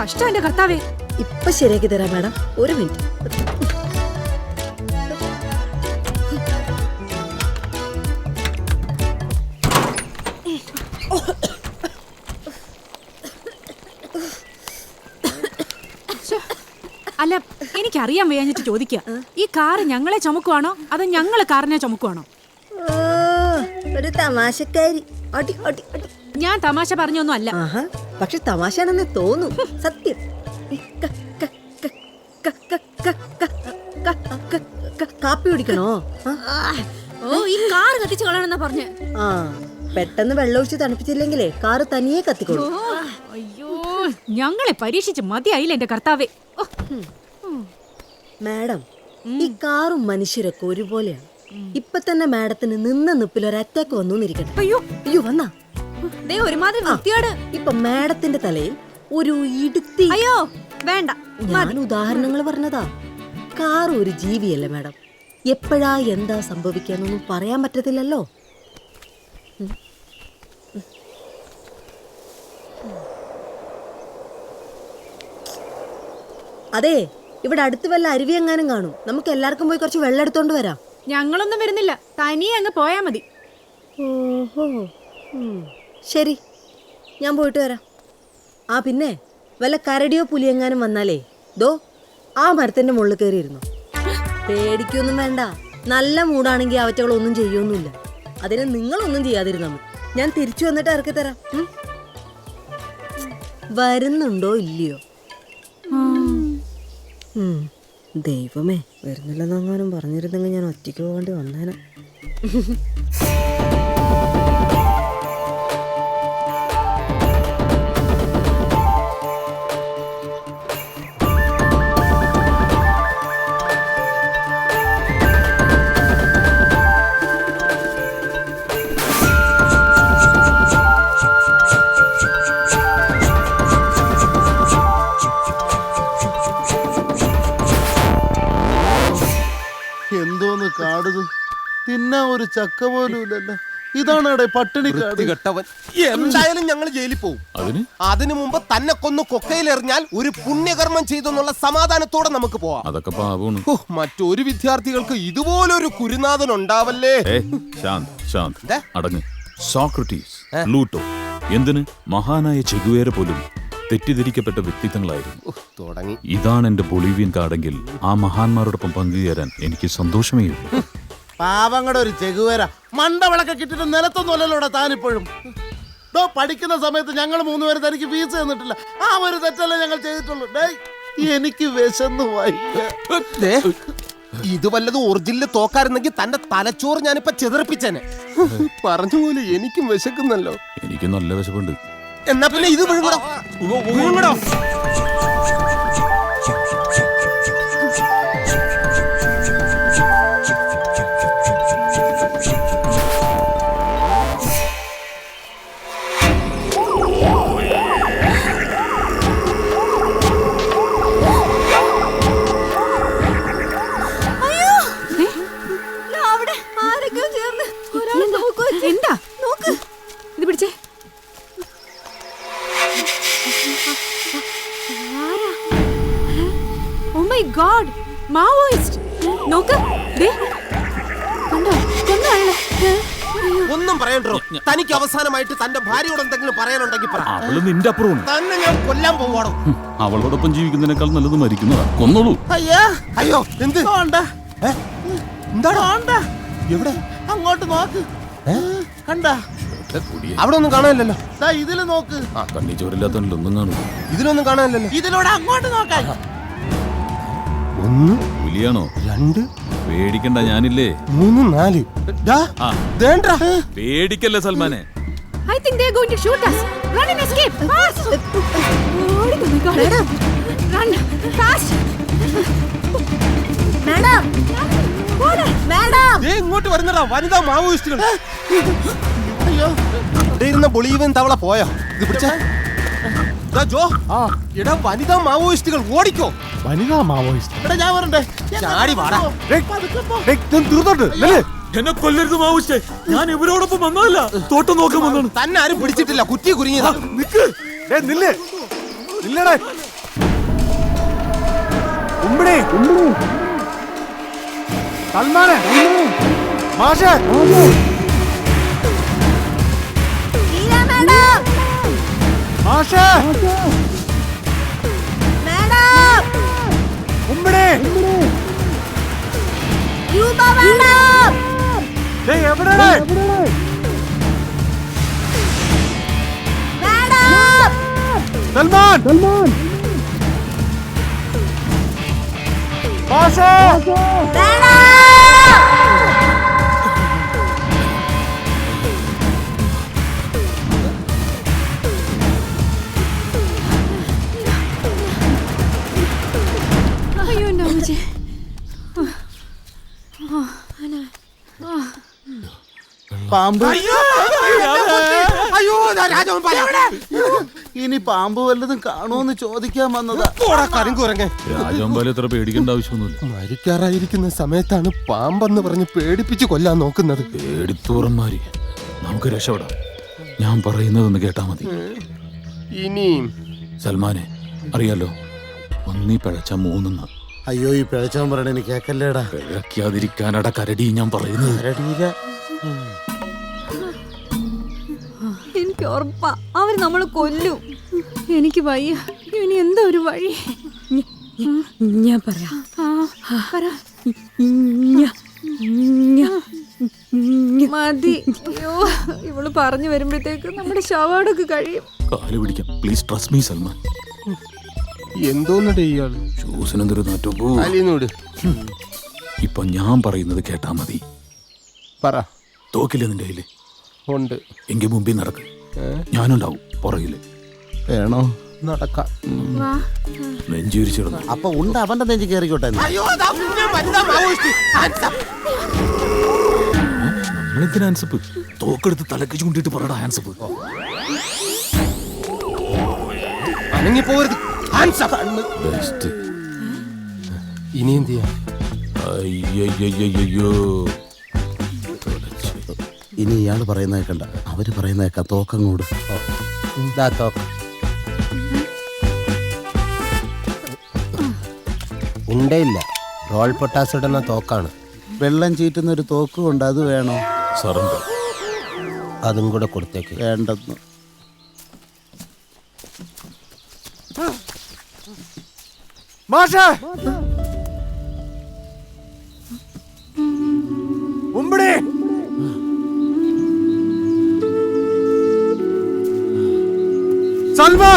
കഷ്ടം എന്റെ കർത്താവേ. ഇപ്പൊ ശരിയാക്കി തരാം മാഡം, ഒരു മിനിറ്റ്. അല്ല, എനിക്കറിയാൻ വയ്യാഞ്ഞിട്ട് ചോദിക്കുക, ഈ കാറ് ഞങ്ങളെ ചുമക്കുവാണോ അതോ ഞങ്ങള് കാറിനെ ചുമക്കുവാണോ? ഒരു തമാശക്കാരി. അടി അടി അടി. ഞാൻ തമാശ പറഞ്ഞൊന്നും അല്ല. പക്ഷെ തമാശയാണെന്ന് തോന്നും. സത്യം. കാപ്പി കുടിക്കണോ? ഓ, ഈ കാറ് കത്തിച്ചു കളയണമെന്നാ പറഞ്ഞേ. ആ, പെട്ടെന്ന് വെള്ളമൊഴിച്ച് തണുപ്പിച്ചില്ലെങ്കിലേ കാറ് തനിയെ കത്തിക്കോളൂ. അയ്യോ, ഞങ്ങളെ പരീക്ഷിച്ച് മതിയായില്ല എന്റെ കർത്താവേ. മാഡം, ഈ കാറും മനുഷ്യരൊക്കെ ഒരുപോലെയാണ്. ഇപ്പൊ തന്നെ മാഡത്തിന് നിന്ന നിപ്പിൽ ഒരു അറ്റാക്ക് വന്നൂന്നിരിക്കട്ടെ. അയ്യോ അയ്യോ, വന്നാ ഒരുമാതിരി വൃത്തിയോട്. ഇപ്പൊ മാഡത്തിന്റെ തലയിൽ ഒരു ഇടുത്തി. അയ്യോ വേണ്ട, ഞാൻ ഉദാഹരണങ്ങൾ പറഞ്ഞതാ. കാർ ഒരു ജീവിയല്ലേ മാഡം, എപ്പോഴാ എന്താ സംഭവിക്കാന്നൊന്നും പറയാൻ പറ്റത്തില്ലല്ലോ. അതെ, ഇവിടെ അടുത്ത് വല്ല അരുവി എങ്ങാനും കാണും. നമുക്ക് എല്ലാവർക്കും പോയി കുറച്ച് വെള്ളം എടുത്തോണ്ട് വരാം. ഞങ്ങളൊന്നും വരുന്നില്ല, തനിയെ അങ്ങ് പോയാ മതി. ഓഹോ, ശരി, ഞാൻ പോയിട്ട് വരാം. ആ പിന്നെ വല്ല കരടിയോ പുലിയെങ്ങാനും വന്നാലേ ദോ ആ മരത്തിന്റെ മുകളിൽ കയറിയിരുന്നു. പേടിക്കൊന്നും വേണ്ട, നല്ല മൂടാണെങ്കിൽ അവറ്റകളൊന്നും ചെയ്യൊന്നുമില്ല. അതിന് നിങ്ങളൊന്നും ചെയ്യാതിരുന്നാ മതി. ഞാൻ തിരിച്ചു വന്നിട്ട് ഇറക്കി തരാം. വരുന്നുണ്ടോ ഇല്ലയോ? ദൈവമേ, വരുന്നില്ലെന്നെങ്ങാനും പറഞ്ഞിരുന്നെങ്കിൽ ഞാൻ ഒറ്റയ്ക്ക് പോകേണ്ടി വന്നേനെ. എന്തോന്ന് കാടുത്, തിന്നാ ഒരു ചക്ക പോലും ഇല്ലല്ലോ. ഇതാണ് പട്ടിണി കെട്ടവൻ. എന്തായാലും ഞങ്ങൾ ജയിലിൽ പോകും. അതിനു മുമ്പ് തന്നെ കൊന്ന് കൊക്കയിലെറിഞ്ഞാൽ ഒരു പുണ്യകർമ്മം ചെയ്തെന്നുള്ള സമാധാനത്തോടെ നമുക്ക് പോവാം. അതൊക്കെ പാവമാണ്. മറ്റൊരു വിദ്യാർത്ഥികൾക്ക് ഇതുപോലൊരു കുരുനാഥൻ ഉണ്ടാവല്ലേ. അടങ്ങ്. സോക്രട്ടീസ്, പ്ലൂട്ടോ, എന്തിന് മഹാനായ ചെഗുവേര പോലും തെറ്റിദ്ധരിക്കപ്പെട്ട വ്യക്തിത്വങ്ങളായിരുന്നു. തുടങ്ങി. ഇതാണ് എന്റെ ബൊളീവിയൻ കാർഡെങ്കിൽ ആ മഹാന്മാരോടൊപ്പം പങ്കുചേരാൻ എനിക്ക് സന്തോഷമേ ഉള്ളൂ. പാവങ്ങളുടെ ഒരു ചെകുവേര മണ്ടവിളക്കെ കിട്ടിട്ട് നിലത്തൊന്നുമല്ലല്ലോടെ താനിപ്പോഴും. പഠിക്കുന്ന സമയത്ത് ഞങ്ങൾ 3 പേര് തനിക്ക് ഫീസ് തന്നിട്ടില്ല. ആ ഒരു തെറ്റല്ലേ ഞങ്ങൾ ചെയ്തിട്ടുള്ളൂ. എനിക്ക് വിശന്നു വയ്യ. ഇത് വല്ലതും ഒറിജിനൽ തോക്കായിരുന്നെങ്കിൽ തന്റെ തലച്ചോറ് ഞാനിപ്പോ ചെതറിപ്പിച്ചേനെ. പറഞ്ഞ പോലെ എനിക്കും വിശക്കുന്നല്ലോ. എനിക്ക് നല്ല വിശപ്പുണ്ട്. എന്നാ പിന്നെ ഇത് വിഴുങ്ങടോ. എന്താ നോക്ക്, ഇത് പിടിച്ചേ. Oh my god, Maoist. നോക്ക്, ഒന്നും പറയണ്ടോ. തനിക്ക് അവസാനമായിട്ട് തന്റെ ഭാര്യയോട് എന്തെങ്കിലും പറയാനുണ്ടെങ്കിൽ പറ. അവള് നിന്റെ അപ്പുറമാണ്. തന്നെ ഞാൻ കൊല്ലാൻ പോവാണോ? അവളോടൊപ്പം ജീവിക്കുന്നതിനേക്കാൾ നല്ലത് മരിക്കുന്നതാ. കൊന്നോളൂ. അയ്യോ, എന്ത് എന്താ? എവിടെ? അങ്ങോട്ട് നോക്ക്. കണ്ട? അവിടെ ഒന്നും കാണാനില്ലല്ലോ. ഇതില് നോക്ക്. കണ്ണി ചോരില്ലാത്തല്ലോ, ഒന്നും കാണും. ഇതിലൊന്നും കാണാനില്ലല്ലോ. ഇതിലൂടെ അങ്ങോട്ട് നോക്കാൻ. 1 പുലിയാണോ? 2 പേടിക്കണ്ട, ഞാനില്ലേ. 3 4 പേടിക്കല്ലേ സൽമാനെ. I think they are going to shoot us. Run and escape. Fast. Oh my God. Madam. Run fast. Madam, madam, ഇങ്ങോട്ട് വരുന്നടാ വനിതാ മാവോയിസ്റ്റുകൾ. അയ്യോ, ഇവിടെ ഇരുന്ന ബൊളീവിയൻ തവള പോയോ? ഇത് പിടിച്ച ജോ. ഇടാ, വനിതാ മാവോയിസ്റ്റുകൾ ഓടിക്കോ. വനിതാ മാവോയിസ്റ്റ്. എടാ, ഞാൻ വരണ്ടേ? ചാടി വാടാ. തീർന്നോട്ട് എന്നെ കൊല്ലരുത് മാവോയിസ്റ്റേ. ഞാൻ ഇവരോടൊപ്പം വന്നതല്ല, തോട്ടം നോക്കാൻ വന്നാണ്. തന്നെ ആരും പിടിച്ചിട്ടില്ല, കുറ്റി കുരുങ്ങിയതാ. നിക്ക്. നില്ലേ. ഉമ്മിണി സൽമാനെ മാഷേ മാഷേ ഉമ്മിണി എവിടെയാണ് സൽമാൻ മാഷേ അയ്യോ എൻ്റെ അമ്മച്ചി. പാമ്പ് അയ്യോ രാജവൻ ഇനി പാമ്പ് വല്ലതും കാണുമെന്ന് ചോദിക്കാൻ വന്നതാ. കരിങ്കുരങ്ങ രാജവമ്പാലും എത്ര പേടിക്കേണ്ട ആവശ്യമൊന്നുമില്ല. മരിക്കാറായിരിക്കുന്ന സമയത്താണ് പാമ്പെന്ന് പറഞ്ഞ് പേടിപ്പിച്ച് കൊല്ലാൻ നോക്കുന്നത്. പേടിത്തോറന്മാര്, നമുക്ക് രക്ഷപ്പെടാം. ഞാൻ പറയുന്നതൊന്ന് കേട്ടാ മതി. ഇനിയും സൽമാനെ അറിയാലോ, ഒന്നീ പിഴച്ച മൂന്നെന്ന്. അയ്യോ ഈ പിഴച്ചവൻ പറയണ എനിക്ക് കേക്കല്ലേടാ. പിഴയ്ക്കാതിരിക്കാനട കരടി ഞാൻ പറയുന്നത്. കരടിയില. എനിക്ക് ഉറപ്പാ അവര് നമ്മളെ കൊല്ലും. എനിക്ക് വയ്യ. ഇനി എന്താ ഒരു വഴി? ഞാൻ പറയാം. പറ. മതി. അയ്യോ ഇവള് പറഞ്ഞു വരുമ്പോഴത്തേക്ക് നമ്മുടെ ശവാടൊക്കെ കഴിയും. കാല് പിടിക്കാം, പ്ലീസ് ട്രസ്റ്റ് മീ സൽമാൻ. എന്തോന്നടേ ഇയാള് ഷൂസിനെന്തൊരു നാറ്റം. അലിനോട് ഇപ്പൊ ഞാൻ പറയുന്നത് കേട്ടാ മതി. പറ. തോക്കില്ല നിന്റെ കയ്യില്? ഉണ്ട്. എങ്കിൽ മുമ്പിൽ നടക്ക്, ഞാനുണ്ടാവും പുറകില്. വേണോ? നടക്കാം. നെഞ്ചിരിച്ചിടുന്നു. അപ്പൊ ഉണ്ട് അവന്റെ നെഞ്ചി കയറിക്കോട്ടെ. നമ്മളെന്തിനാ ആൻസപ്പ്? തോക്കെടുത്ത് തലക്ക് ചൂണ്ടിട്ട് പറയടാ ആൻസപ്പ്. അനങ്ങിപ്പോകരുത്. ബെസ്റ്റ്. ഇനി എന്ത് ചെയ്യാം? അയ്യോ ഇനി ഇയാള് പറയുന്ന കേക്കണ്ട, അവര് പറയുന്ന കേക്കാം. തോക്കങ്ങോട്. തോക്ക് ഉണ്ടയില്ല. റോൾ പൊട്ടാസ് ഇടുന്ന തോക്കാണ്. വെള്ളം ചീറ്റുന്ന ഒരു തോക്കും ഉണ്ട്, അത് വേണോ? സറണ്ടർ. അതും കൂടെ കൊടുത്തേക്ക്. വേണ്ടെന്ന്. മാഷേ ഉമ്പിടി സൽമാ